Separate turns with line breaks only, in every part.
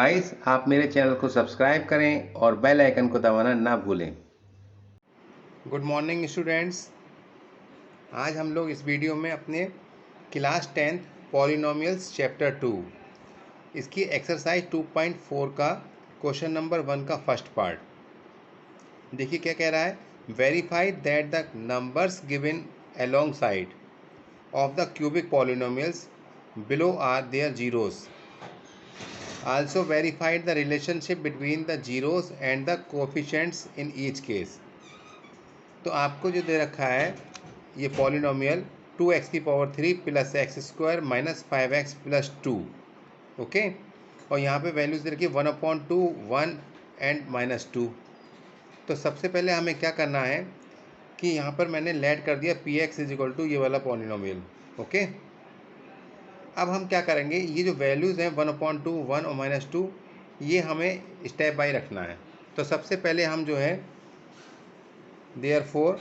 Guys, आप मेरे channel को सब्सक्राइब करें और बेल आइकन को दबाना ना भूलें। Good morning students. आज हम लोग इस वीडियो में अपने क्लास 10th पॉलिनोमियल्स चैप्टर 2 इसकी एक्सरसाइज 2.4 का क्वेश्चन नंबर 1 का फर्स्ट पार्ट देखिए क्या कह रहा है। Verify that the numbers given alongside of the cubic polynomials below are their zeros. Also verified the relationship between the zeros and the coefficients in each case। तो आपको जो दे रखा है ये पॉलिनोमियल 2x की power 3 plus x square minus 5x plus 2, okay. और यहाँ पे वैल्यूज दे रखी है 1/2, 1 एंड -2। तो सबसे पहले हमें क्या करना है कि यहाँ पर मैंने लेट कर दिया px इजिकल टू ये वाला पॉलिनोमियल, ओके। अब हम क्या करेंगे, ये जो वैल्यूज़ हैं 1/2, 1 और -2, ये हमें स्टेप बाय रखना है। तो सबसे पहले हम जो है देयरफॉर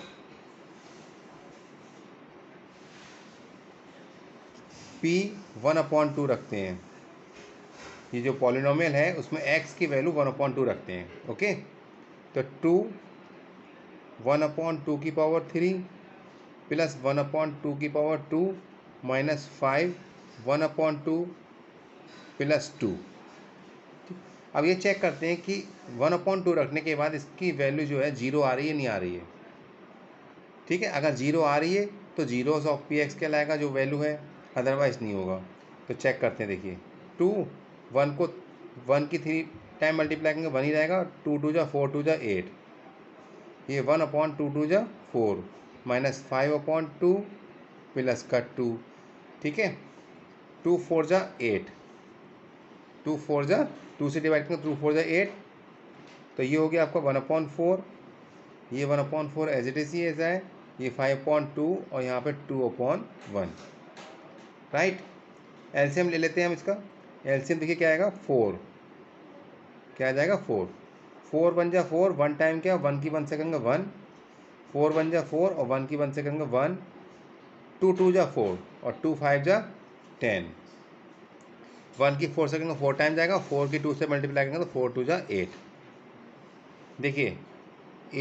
p 1/2 रखते हैं। ये जो पॉलिनोमियल है उसमें x की वैल्यू 1/2 रखते हैं, ओके। तो 2 1/2 की पावर 3 प्लस 1/2 की पावर 2 माइनस 5 1/2 प्लस 2। अब ये चेक करते हैं कि 1/2 रखने के बाद इसकी वैल्यू जो है 0 आ रही है नहीं आ रही है, ठीक है। अगर 0 आ रही है तो जीरोस ऑफ पी एक्स कहलाएगा जो वैल्यू है, अदरवाइज नहीं होगा। तो चेक करते हैं, देखिए 2 1 को 1 की 3 टाइम मल्टीप्लाई करेंगे 1 ही रहेगा। 2 2 जा 4 2 जा 8, ये 1/2 2 जा 4 माइनस 5/2 प्लस का 2, ठीक है। 2 4 जा 8, 2 4 जा 2 से डिवाइड करेंगे 2 4 जा 8, तो ये हो गया आपका 1/4। ये 1/4 एज इट इज ही ऐसा है, ये 5/2 और यहाँ पे 2/1, राइट। एलसीएम ले लेते हैं हम इसका। एलसीएम देखिए क्या आएगा 4, क्या आ जाएगा 4। 4 1 जा 4, 1 टाइम क्या 1 की 1 से करेंगे 1, 4 1 जा 4 और 1 की 1 से करेंगे 1, 2 2 जा 4 और 2 5 जा 10, 1 की 4 से करेंगे 4 टाइम जाएगा, 4 की 2 से मल्टीप्लाई करेंगे तो 4 2 जा 8। देखिए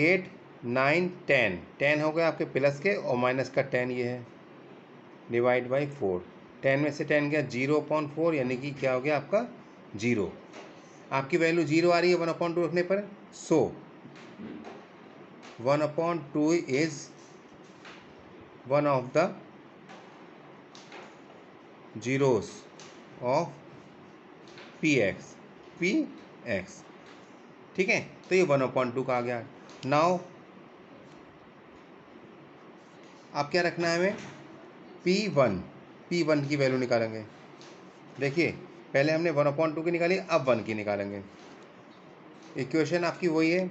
8 9 10, 10 हो गया आपके प्लस के और माइनस का 10 ये है, डिवाइड बाई 4। 10 में से 10 गया 0/4, यानी कि क्या हो गया आपका 0। आपकी वैल्यू 0 आ रही है 1/2 रखने पर, सो 1/2 is one of the zeros of P x, ठीक है। तो ये 1/2 का आ गया। नाउ अब क्या रखना है हमें, P1 की वैल्यू निकालेंगे। देखिए पहले हमने 1/2 की निकाली, अब 1 की निकालेंगे। इक्वेशन आपकी वही है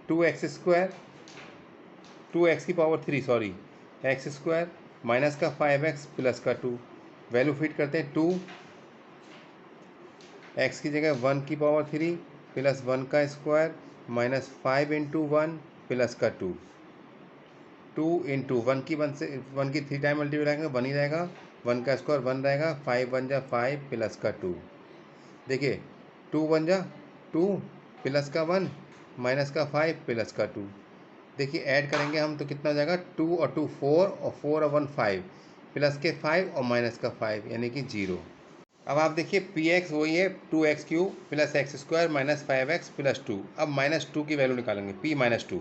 2x² 2x की पावर 3 सॉरी x² माइनस का 5x प्लस का 2। वैल्यू फिट करते हैं 2, x की जगह 1 की पावर 3 प्लस 1 का स्क्वायर माइनस 5 इंटू 1 प्लस का 2, 2 इंटू 1 की 3 टाइम मल्टीप्लाई करेंगे 1 ही रहेगा, 1 का स्क्वायर 1 रहेगा, 5 1 जा 5 प्लस का 2। देखिए 2 1 जा 2 प्लस का 1 माइनस का 5 प्लस का 2। देखिए ऐड करेंगे हम तो कितना हो जाएगा 2 और 2 4 और 4 और 1 5 प्लस के 5 और माइनस का 5 यानी कि 0। अब आप देखिए पी एक्स वही है 2x³ plus x² minus 5x plus 2। अब -2 की वैल्यू निकालेंगे p -2,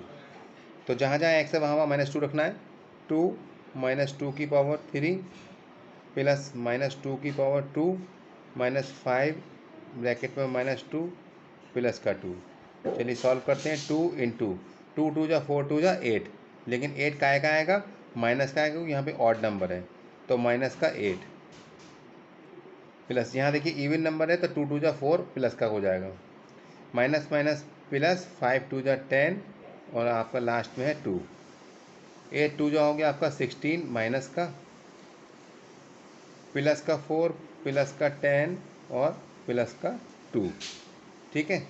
तो जहाँ जहाँ x है वहाँ वहाँ -2 रखना है। 2 -2 की पावर 3 प्लस -2 की पावर 2 माइनस 5 ब्रैकेट में -2 प्लस का 2। चलिए सॉल्व करते हैं। 2 इंटू 2 2 जा 4 2 जा 8, लेकिन 8 का आएगा माइनस का आएगा क्योंकि यहाँ पे ऑड नंबर है, तो माइनस का 8 प्लस यहाँ देखिए इवन नंबर है तो 2 2 जा 4 प्लस का हो जाएगा, माइनस माइनस प्लस 5 2 जा 10 और आपका लास्ट में है 2। 8 2 जा हो गया आपका 16 माइनस का प्लस का 4 प्लस का 10 और प्लस का 2, ठीक है।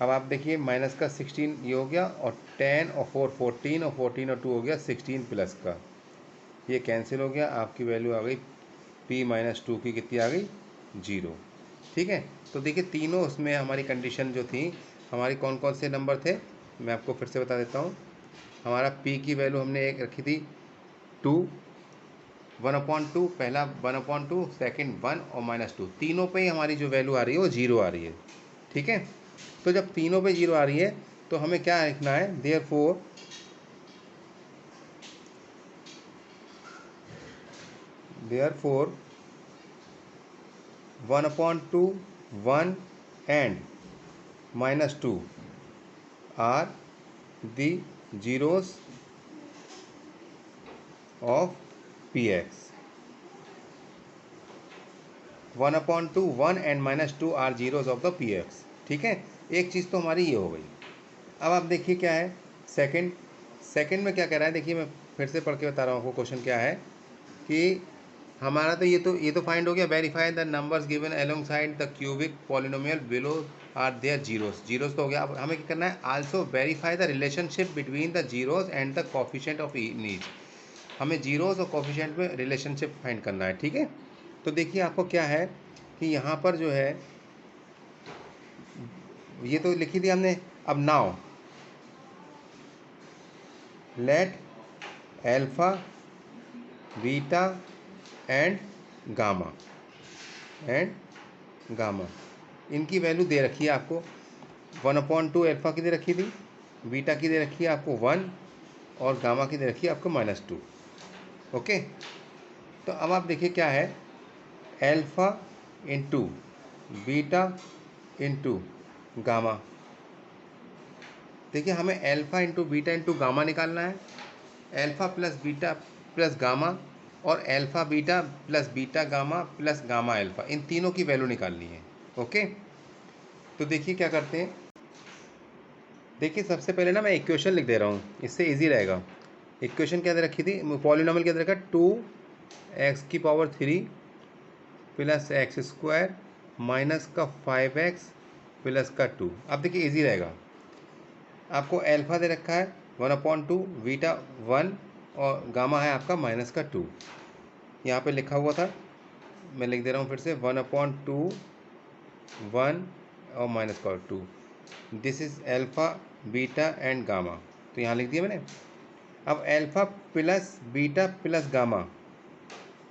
अब आप देखिए माइनस का 16 ये हो गया और 10 और 4 14 और 14 और 2 हो गया 16 प्लस का, ये कैंसिल हो गया। आपकी वैल्यू आ गई p -2 की कितनी आ गई 0। ठीक है। तो देखिए तीनों उसमें हमारी कंडीशन जो थी, हमारी कौन कौन से नंबर थे, मैं आपको फिर से बता देता हूँ। हमारा p की वैल्यू हमने एक रखी थी 2, 1/2, पहला 1/2, सेकेंड 1 और -2, तीनों पे ही हमारी जो वैल्यू आ रही है वो 0 आ रही है। ठीक है। तो जब तीनों पे 0 आ रही है तो हमें क्या लिखना है, therefore 1/2, 1 and -2 are the zeros of px. 1/2, 1 and -2 are zeros of the px। ठीक है, एक चीज़ तो हमारी ये हो गई। अब आप देखिए क्या है सेकंड में क्या कह रहा है, देखिए मैं फिर से पढ़ के बता रहा हूँ आपको। क्वेश्चन क्या है कि हमारा तो ये तो फाइंड हो गया, verify the numbers given alongside the cubic polynomial below are their zeros तो हो गया। अब हमें क्या करना है, also verify the relationship between the zeros and the coefficient of each. हमें जीरोस और कोफिशिएंट में रिलेशनशिप फाइंड करना है। ठीक है। तो देखिए आपको क्या है कि यहाँ पर जो है ये तो लिखी थी हमने। अब now let alpha beta and gamma इनकी वैल्यू दे रखी है आपको। 1/2 एल्फा की दे रखी थी, बीटा की दे रखी है आपको 1 और गामा की दे रखी है आपको -2। ओके। तो अब आप देखिए क्या है, alpha into beta into gamma. देखिए हमें alpha into beta into gamma निकालना है। Alpha plus beta plus gamma और alpha beta plus beta gamma plus gamma alpha, इन तीनों की वैल्यू निकालनी है। ओके। तो देखिए क्या करते हैं, देखिए सबसे पहले ना मैं इक्वेशन लिख दे रहा हूँ, इससे इजी रहेगा। इक्वेशन क्या दे रखी थी, पॉलिनॉमियल क्या दे रखा, 2x³ प्लस x² माइनस का 5x प्लस का 2। अब देखिए इजी रहेगा। आपको एल्फा दे रखा है 1/2, बीटा 1 और गामा है आपका -2। यहाँ पे लिखा हुआ था, मैं लिख दे रहा हूँ फिर से, 1/2, 1 और -2। This is alpha beta and gamma, तो यहाँ लिख दिया मैंने। अब alpha plus beta plus gamma,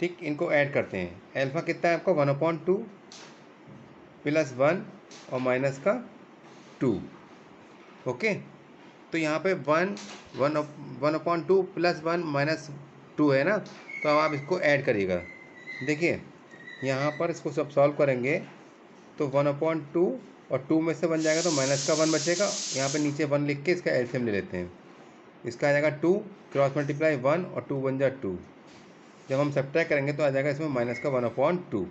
ठीक, इनको ऐड करते हैं। एल्फा कितना है आपका 1/2 प्लस 1 और माइनस का 2। ओके। तो यहाँ पे 1/2 प्लस 1 -2 है ना, तो अब आप इसको ऐड करिएगा। देखिए यहाँ पर इसको सब सॉल्व करेंगे तो 1/2 और 2 में से बन जाएगा तो माइनस का 1 बचेगा। यहाँ पे नीचे 1 लिख के इसका एलसीएम ले लेते हैं। इसका आ जाएगा 2 क्रॉस मल्टीप्लाई 1 और 2 बन जाए 2। जब हम सब्ट्रैक्ट करेंगे तो आ जाएगा इसमें माइनस का 1/2।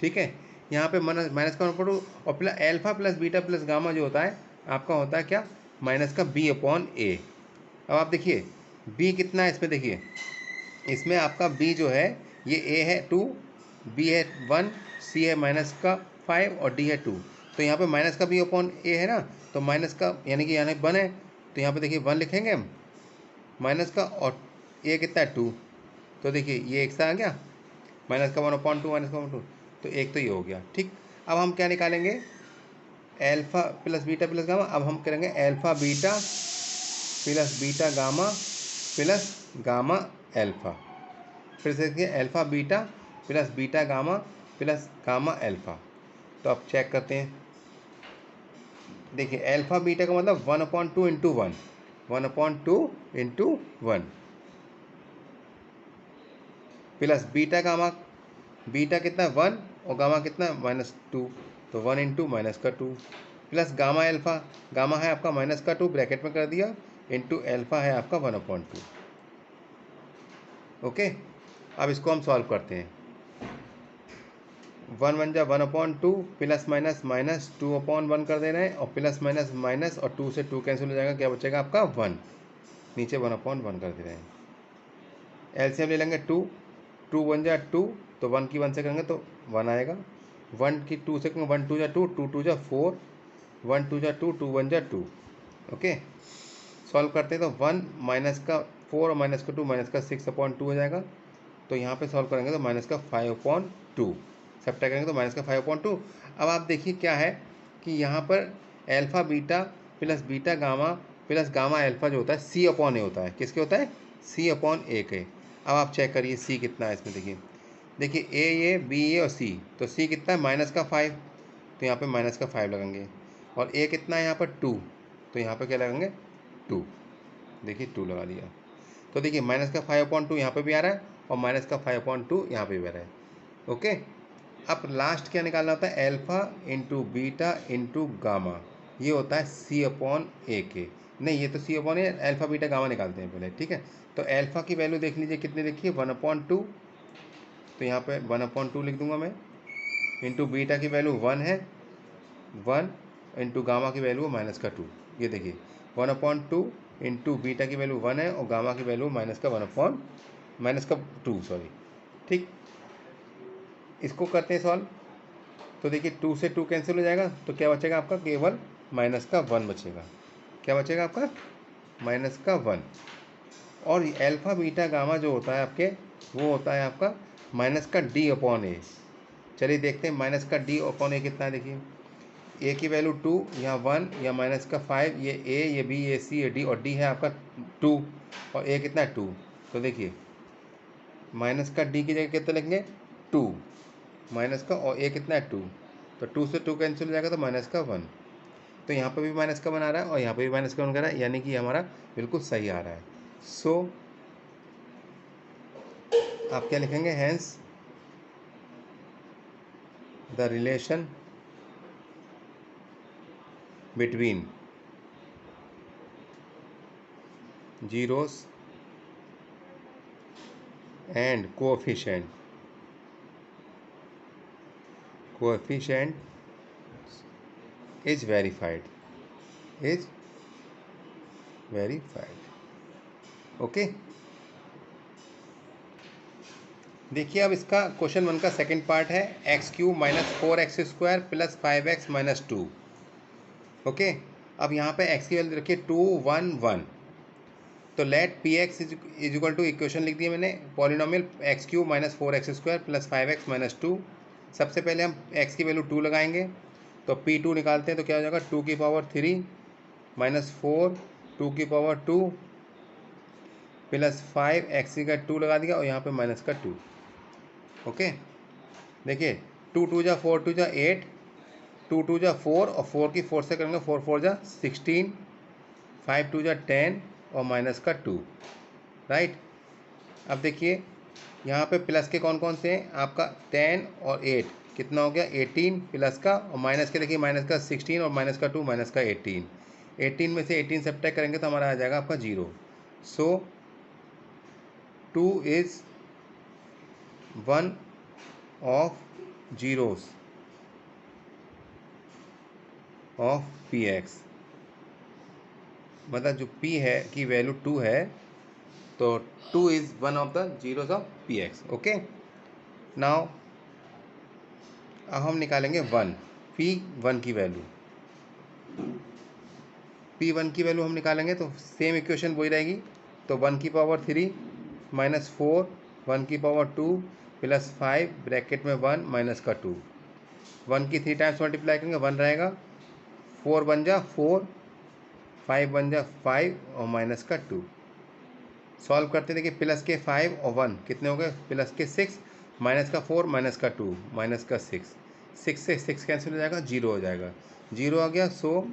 ठीक है। यहाँ पे माइनस का 1/2 और plus alpha plus beta plus gamma जो होता है आपका होता है क्या, माइनस का b/a। अब आप देखिए b कितना है इसमें, देखिए इसमें आपका b जो है ये a है 2, b है 1, c है माइनस का 5 और d है 2। तो यहाँ पे माइनस का b/a है ना, तो माइनस का यानी कि यहाँ 1 है, तो यहाँ पे देखिए 1 लिखेंगे हम माइनस का, और a कितना है 2, तो देखिए ये एक सा आ गया माइनस का 1/2 माइनस का 1/2, तो एक तो ये हो गया। ठीक। अब हम क्या निकालेंगे, alpha plus beta plus gamma. अब हम करेंगे alpha beta plus beta gamma plus gamma alpha. फिर से देखिए alpha beta plus beta gamma plus gamma alpha. तो अब चेक करते हैं, देखिए एल्फा बीटा का मतलब 1/2 into 1, 1/2 into 1 plus beta gamma, beta कितना 1 और गामा कितना -2, तो 1 इंटू माइनस का 2 प्लस गामा एल्फा, गामा है आपका -2 ब्रैकेट में कर दिया, इंटू एल्फा है आपका 1/2। ओके। अब इसको हम सॉल्व करते हैं। 1 1 जा 1/2 प्लस माइनस माइनस 2/1 कर दे रहे हैं, और प्लस माइनस माइनस और 2 से 2 कैंसिल हो जाएगा, क्या बचेगा आपका 1, नीचे 1/1 कर दे रहे हैं। एलसीएम ले लेंगे 2, 2 1 जा 2, तो 1 की 1 से करेंगे तो 1 आएगा, 1 की 2 से करेंगे 1 2 जा 2, 2 2 जा 4, 1 2 जा 2, 2 1 जा 2। ओके। सॉल्व करते हैं तो 1 माइनस का 4 और माइनस का 2 माइनस का 6/2 हो जाएगा। तो यहाँ पे सॉल्व करेंगे तो माइनस का 5/2। सब्ट्रैक्ट करेंगे तो माइनस का 5/2। अब आप देखिए क्या है कि यहाँ पर alpha beta plus beta gamma plus gamma alpha जो होता है C/A होता है। किसके होता है? C/A के। अब आप चेक करिए C कितना है इसमें। देखिए A B A और C, तो C कितना है? माइनस का 5, तो यहाँ पे माइनस का 5 लगाएंगे। और A कितना है यहाँ पर? 2, तो यहाँ पे क्या लगाएंगे? 2। देखिए 2 लगा दिया। तो देखिए माइनस का 5/2 यहाँ पे भी आ रहा है और माइनस का 5/2 यहाँ पे भी आ रहा है। ओके, अब लास्ट क्या निकालना होता है? Alpha into beta into gamma, ये होता है C/A के। नहीं, ये तो C/A, अल्फ़ा बीटा गामा निकालते हैं पहले, ठीक है। तो अल्फ़ा की वैल्यू देख लीजिए कितनी देखिए 1/2, तो यहाँ पे 1/2 लिख दूंगा मैं। इंटू बीटा की वैल्यू 1 है, 1 इंटू गामा की वैल्यू माइनस का 2। ये देखिए 1/2 इंटू बीटा की वैल्यू 1 है और गामा की वैल्यू माइनस का 2 सॉरी, ठीक। इसको करते हैं सॉल्व। तो देखिए 2 से 2 कैंसिल हो जाएगा, तो क्या बचेगा आपका? केवल माइनस का 1 बचेगा। क्या बचेगा आपका? माइनस का 1। और अल्फ़ा बीटा गामा जो होता है आपके, वो होता है आपका माइनस का D/A। चलिए देखते हैं माइनस का D/A कितना है। देखिए ए की वैल्यू 2, यहाँ 1, या माइनस का 5, ये A, ये B, ये C, ये D, और D है आपका 2, और A कितना है? 2। तो देखिए माइनस का D की जगह कितना लिखेंगे? 2 माइनस का, और A कितना है? 2, तो 2 से 2 कैंसिल हो जाएगा तो माइनस का 1। तो यहाँ पर भी माइनस का 1 आ रहा है और यहाँ पर भी माइनस का 1 आ रहा है, यानी कि हमारा बिल्कुल सही आ रहा है। सो आप क्या लिखेंगे? Hence the relation between zeros and coefficient is verified, okay. देखिए अब इसका क्वेश्चन 1 का सेकंड पार्ट है, x³ minus 4x² plus 5x minus 2। Okay, अब यहाँ पे x की वैल्यू रखिए 2 1 1। तो let px is equal to, equation लिख दिया मैंने, polynomial x³ minus 4x² plus 5x minus 2। सबसे पहले हम x की वैल्यू 2 लगाएंगे, तो p2 निकालते हैं, तो क्या हो जाएगा? 2 की पावर 3 माइनस 4 2 की पावर 2 प्लस 5, x का 2 लगा दिया और यहाँ पे माइनस का 2। ओके, देखिए 2 2 जा 4 2 जा 8, 2 2 जा 4, और 4 की 4 से करेंगे 4 4 जा 16, 5 2 जा 10 और माइनस का 2, राइट। अब देखिए यहाँ पे प्लस के कौन कौन से हैं? आपका 10 और 8 कितना हो गया? 18 प्लस का, और माइनस के देखिए माइनस का 16 और माइनस का 2 माइनस का 18। 18 में से 18 सब्ट्रैक्ट करेंगे तो हमारा आ जाएगा आपका 0। सो 2 is one of zeros of px, मतलब जो p है की वैल्यू 2 है, तो 2 is one of the zeros of px। Okay, now अब हम निकालेंगे 1 p1 की वैल्यू। p1 की वैल्यू हम निकालेंगे तो सेम इक्वेशन वही रहेगी, तो 1 की पावर 3 माइनस 4 1 की पावर 2 प्लस 5 ब्रैकेट में 1 माइनस का 2। 1 की 3 टाइम्स मल्टीप्लाई करेंगे 1 रहेगा, 4 बन जा 4, 5 बन जा 5 और माइनस का 2। सॉल्व करते देखिए प्लस के 5 और 1 कितने हो गए? प्लस के 6, माइनस का 4 माइनस का 2 माइनस का 6, 6 से 6 कैंसिल हो जाएगा, 0 हो जाएगा, 0 आ गया। सो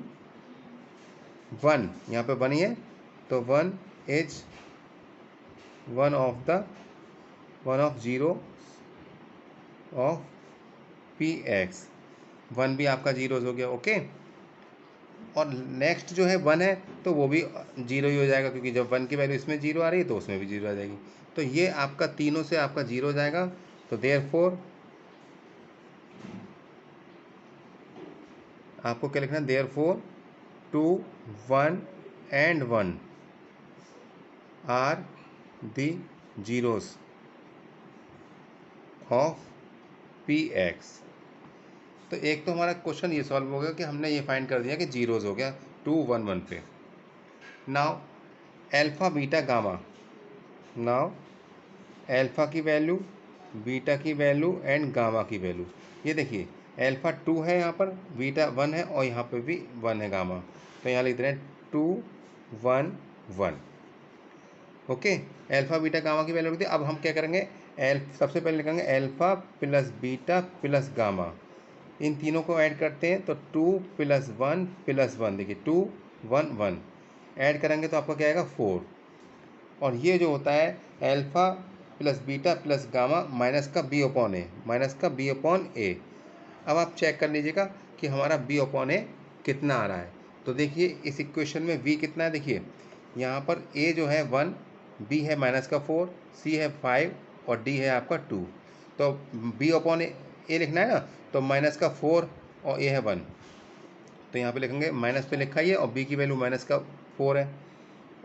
1 यहाँ पे 1 ही है, तो 1 is one of zero of px। 1 भी आपका जीरोज हो गया। ओके, और नेक्स्ट जो है 1 है तो वो भी 0 ही हो जाएगा, क्योंकि जब 1 की वैल्यू इसमें 0 आ रही है तो उसमें भी 0 आ जाएगी, तो ये आपका तीनों से आपका 0 हो जाएगा। तो देयरफॉर आपको क्या लिखना है? Therefore 2 1 and 1 are the zeros of px। तो एक तो हमारा क्वेश्चन ये सॉल्व हो गया कि हमने ये फाइंड कर दिया कि जीरोज हो गया 2 1 1 पे। Now alpha beta gamma, now alpha की वैल्यू बीटा की वैल्यू एंड गामा की वैल्यू। ये देखिए अल्फा 2 है यहाँ पर, बीटा 1 है और यहाँ पे भी 1 है गामा, तो यहाँ लिख दे रहे हैं 2 1 1। ओके, अल्फा बीटा गामा की वैल्यू लिख दी। अब हम क्या करेंगे, सबसे पहले लिखेंगे alpha plus beta plus gamma, इन तीनों को ऐड करते हैं तो 2 + 1 + 1, देखिए 2 1 1 ऐड करेंगे तो आपका क्या आएगा 4। और ये जो होता है alpha plus beta plus gamma minus का बी अपॉन ए, माइनस का बी अपॉन ए। अब आप चेक कर लीजिएगा कि हमारा बी अपॉन ए कितना आ रहा है। तो देखिए इस इक्वेशन में v कितना है, देखिए यहाँ पर a जो है 1, b है माइनस का 4, c है 5 और d है आपका 2। तो b अपॉन ए लिखना है ना, तो माइनस का 4 और a है 1, तो यहाँ पे लिखेंगे माइनस पे लिखा ही है और b की वैल्यू माइनस का 4 है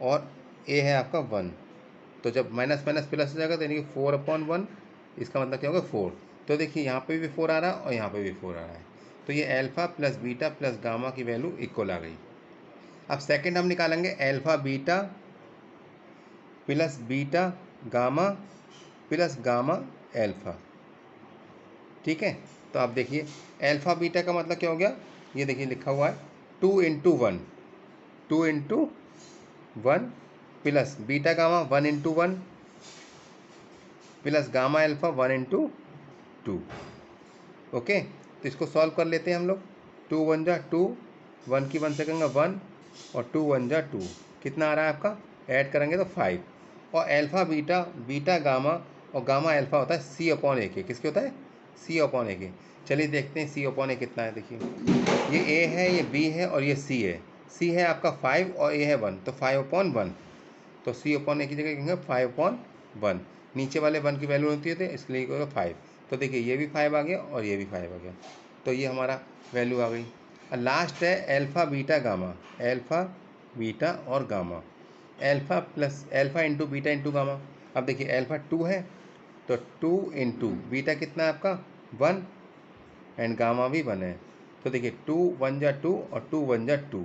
और a है आपका 1। तो जब माइनस माइनस प्लस हो जाएगा तो यानी कि 4/1, इसका मतलब क्या होगा 4। तो देखिए यहाँ पे भी 4 आ रहा है और यहाँ पे भी 4 आ रहा है, तो ये alpha plus beta plus gamma की वैल्यू इक्वल आ गई। अब सेकंड हम निकालेंगे alpha beta plus beta gamma plus gamma alpha. ठीक है, तो आप देखिए अल्फा बीटा का मतलब क्या हो गया, ये देखिए लिखा हुआ है 2 × 1, 2 × 1 plus beta gamma 1 × 1 plus gamma alpha 1 × 2। Okay, तो इसको सॉल्व कर लेते हैं हम लोग। 2 1 जा 2, 1 की 1 से करेंगे 1 और 2 1 जा 2, कितना आ रहा है आपका, ऐड करेंगे तो 5। और अल्फा बीटा, बीटा गामा और गामा अल्फा होता है c/a के, किसके होता है c/a के। चलिए देखते हैं c/a कितना है। देखिए ये a है, ये b है और ये c है। c है आपका 5 और a है 1, तो 5/1, तो c/a की जगह कहेंगे 5/1। नीचे वाले 1 की वैल्यू होती है तो इसलिए होगा 5। तो देखिए ये भी 5 आ गया और ये भी 5 आ गया, तो ये हमारा वैल्यू आ गई। और लास्ट है alpha beta gamma, alpha beta और gamma, alpha plus alpha into beta into gamma. अब देखिए अल्फा 2 है तो 2 × बीटा कितना है आपका 1 एंड गामा भी 1 है, तो देखिए 2 1 जा 2 और 2 1 जा 2,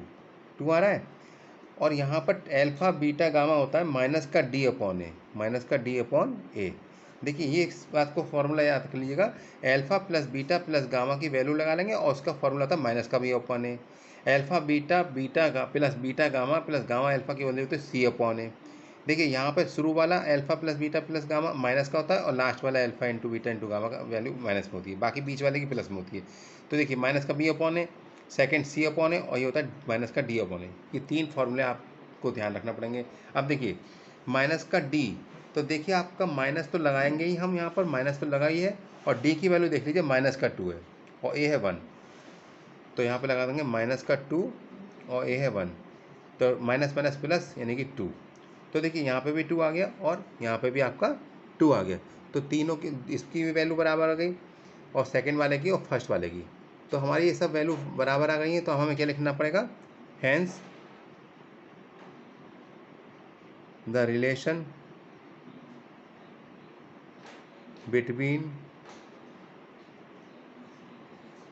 2 आ रहा है। और यहाँ पर अल्फा बीटा गामा होता है माइनस का d/a, माइनस का d/a। देखिए ये इस बात को फॉर्मूला याद कर लीजिएगा, alpha plus beta plus gamma की वैल्यू लगा लेंगे और उसका फॉर्मूला था माइनस का b/a। Alpha beta plus beta gamma plus gamma alpha की वैल्यू होती है c/a। देखिए यहाँ पर शुरू वाला alpha plus beta plus gamma minus का होता है और लास्ट वाला alpha into beta into gamma का वैल्यू माइनस में होती है, बाकी बीच वाले की प्लस में होती है। तो देखिए माइनस का b/a, सेकेंड c/a और ये होता है माइनस का d/a। ये 3 फॉर्मूले आपको ध्यान रखना पड़ेंगे। अब देखिए माइनस का d, तो देखिए आपका माइनस तो लगाएंगे ही हम, यहाँ पर माइनस तो लगाई है और d की वैल्यू देख लीजिए माइनस का 2 है और a है 1, तो यहाँ पे लगा देंगे माइनस का 2 और a है 1, तो माइनस माइनस प्लस यानी कि 2। तो देखिए यहाँ पे भी 2 आ गया और यहाँ पे भी आपका 2 आ गया, तो तीनों की इसकी भी वैल्यू बराबर आ गई और सेकंड वाले की और फर्स्ट वाले की, तो हमारी ये सब वैल्यू बराबर आ गई हैं। तो हमें क्या लिखना पड़ेगा, hence the relation between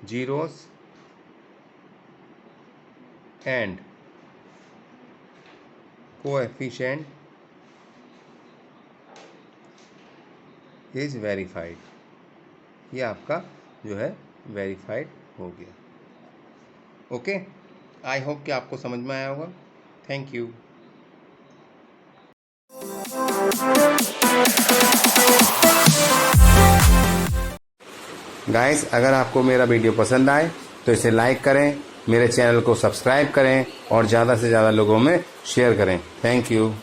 zeros and coefficient is verified. ये आपका जो है वेरीफाइड हो गया। ओके, आई होप कि आपको समझ में आया होगा। Thank you. गाइस, अगर आपको मेरा वीडियो पसंद आए तो इसे लाइक करें, मेरे चैनल को सब्सक्राइब करें और ज़्यादा से ज़्यादा लोगों में शेयर करें। Thank you.